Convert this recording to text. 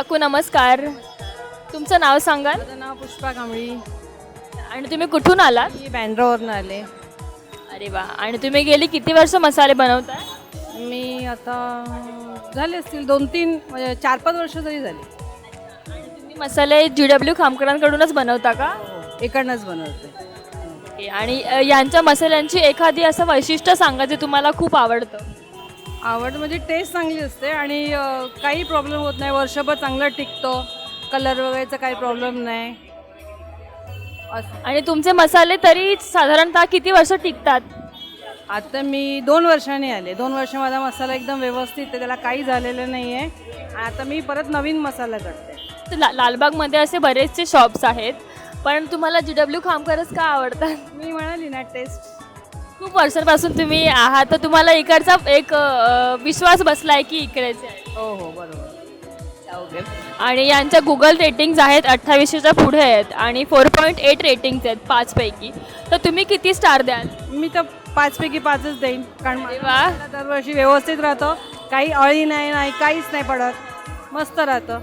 काकू नमस्कार. तुमचं नाव सांगाल? माझं नाव पुष्पा कांबळी. आणि तुम्ही कुठून आलात? मी बँड्रावरून आले. अरे वा. आणि तुम्ही गेली किती वर्ष मसाले बनवताय? मी आता झाले असतील 2-3 म्हणजे 4-5 वर्ष तरी झाली. तुम्ही मसाले GW खामकरांकडूनच बनवता का? इकडनंच बनवते. ओके. आणि यांच्या मसाल्यांची एखादी असं वैशिष्ट्य सांगा जे तुम्हाला खूप आवडतं. आवड म्हणजे टेस्ट चांगली असते आणि काही प्रॉब्लेम होत नाही. वर्षभर चांगलं टिकतो. कलर वगैरेचा काही प्रॉब्लेम नाही. असं. आणि तुमचे मसाले तरी साधारणतः किती वर्ष टिकतात? आता मी 2 वर्षांनी आले. 2 वर्ष माझा मसाला एकदम व्यवस्थित आहे, त्याला काही झालेलं नाही आहे. आता मी परत नवीन मसाला करते. लालबागमध्ये असे बरेचसे शॉप्स आहेत, पण तुम्हाला GW खामकरच का आवडतात? मी म्हणाली ना टेस्ट. खूप वर्षांपासून तुम्ही आहात, तर तुम्हाला इकडचा एक विश्वास बसलाय की इकडेच आहे. हो हो बरोबर. आणि यांच्या गुगल रेटिंग्ज आहेत 28च्या पुढे आहेत आणि 4.8 रेटिंग्स आहेत 5 पैकी. तर तुम्ही किती स्टार द्याल? मी तर 5 पैकी 5च देईन, कारण अरे माझा वा. मसाला दरवर्षी व्यवस्थित राहतो. काही अळी नाही, काहीच नाही पडत. मस्त राहतं.